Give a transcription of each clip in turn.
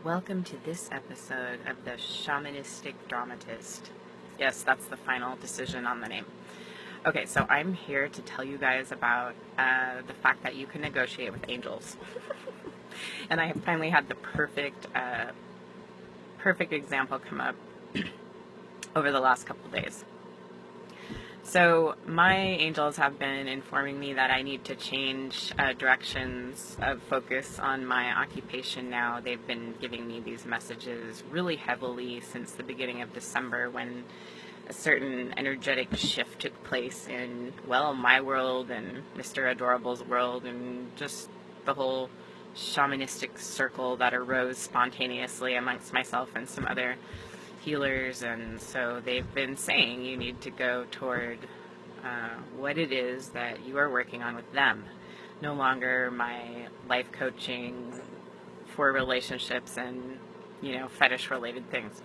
Welcome to this episode of the Shamanistic Dramatist. Yes, that's the final decision on the name. Okay, so I'm here to tell you guys about the fact that you can negotiate with angels. And I have finally had the perfect example come up over the last couple days. So my angels have been informing me that I need to change directions of focus on my occupation now. They've been giving me these messages really heavily since the beginning of December, when a certain energetic shift took place in, well, my world and Mr. Adorable's world and just the whole shamanistic circle that arose spontaneously amongst myself and some other healers. And so they've been saying you need to go toward what it is that you are working on with them. No longer my life coaching for relationships and, fetish related things.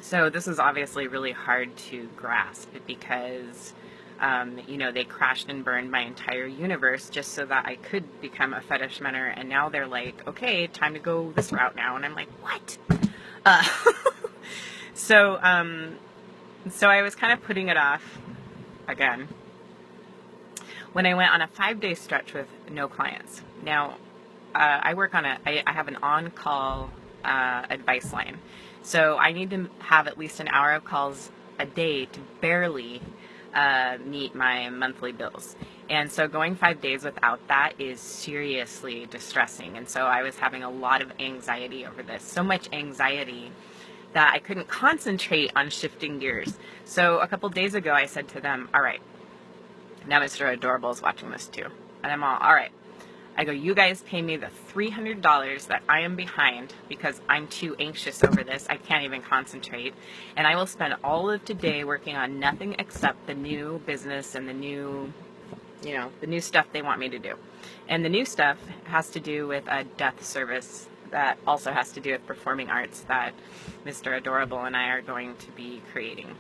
So this is obviously really hard to grasp because they crashed and burned my entire universe just so that I could become a fetish mentor, and now they're like, okay, time to go this route now. And I'm like, what? So I was kind of putting it off again when I went on a 5-day stretch with no clients. Now, I have an on-call advice line. So I need to have at least an hour of calls a day to barely meet my monthly bills. And so going 5 days without that is seriously distressing. And so I was having a lot of anxiety over this. So much anxiety that I couldn't concentrate on shifting gears. So a couple days ago, I said to them, all right, now Mr. Adorable is watching this too. And I'm all right. I go, you guys pay me the $300 that I am behind because I'm too anxious over this. I can't even concentrate. And I will spend all of today working on nothing except the new business and the new stuff they want me to do. And the new stuff has to do with a death service that also has to do with performing arts that Mr. Adorable and I are going to be creating.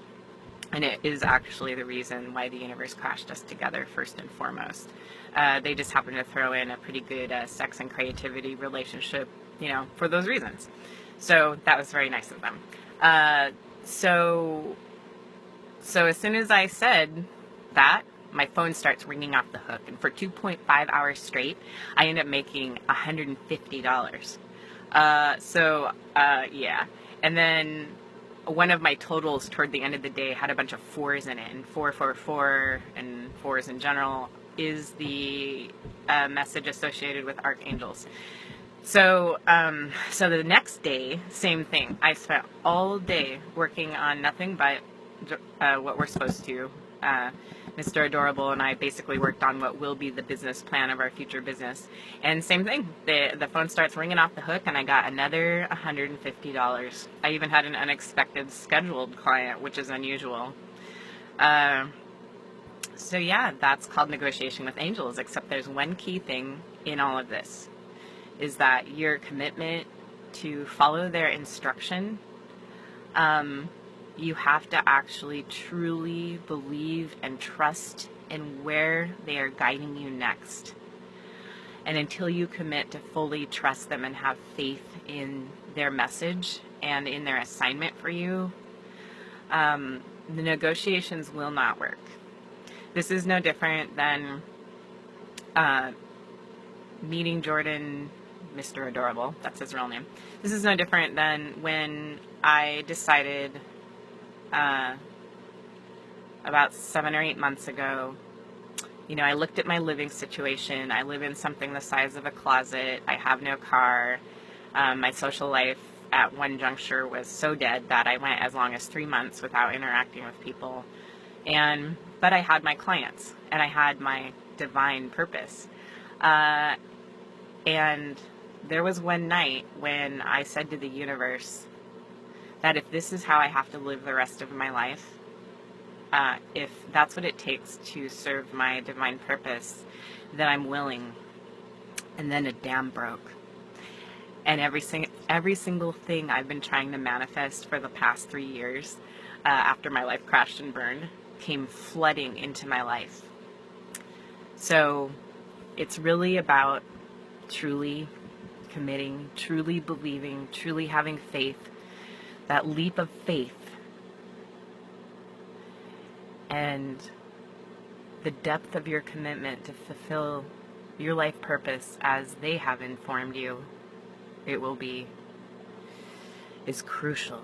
And it is actually the reason why the universe crashed us together, first and foremost. They just happened to throw in a pretty good sex and creativity relationship, for those reasons. So that was very nice of them. So as soon as I said that, my phone starts ringing off the hook. And for 2.5 hours straight, I end up making $150. Yeah. And then one of my totals toward the end of the day had a bunch of 4s in it, and 444 and 4s in general is the message associated with archangels. So the next day, same thing. I spent all day working on nothing but what we're supposed to. Mr. Adorable and I basically worked on what will be the business plan of our future business. And same thing, the phone starts ringing off the hook and I got another $150. I even had an unexpected scheduled client, which is unusual. So yeah, that's called negotiation with angels, except there's one key thing in all of this, is that your commitment to follow their instruction, you have to actually truly believe and trust in where they are guiding you next. And until you commit to fully trust them and have faith in their message and in their assignment for you, the negotiations will not work. This is no different than meeting Jordan, Mr. Adorable, that's his real name. This is no different than when I decided about 7 or 8 months ago, I looked at my living situation. I live in something the size of a closet. I have no car. My social life at one juncture was so dead that I went as long as 3 months without interacting with people. But I had my clients and I had my divine purpose. And there was one night when I said to the universe that if this is how I have to live the rest of my life, if that's what it takes to serve my divine purpose, then I'm willing. And then a dam broke. And every single thing I've been trying to manifest for the past 3 years, after my life crashed and burned, came flooding into my life. So it's really about truly committing, truly believing, truly having faith, that leap of faith, and the depth of your commitment to fulfill your life purpose as they have informed you it will be, is crucial.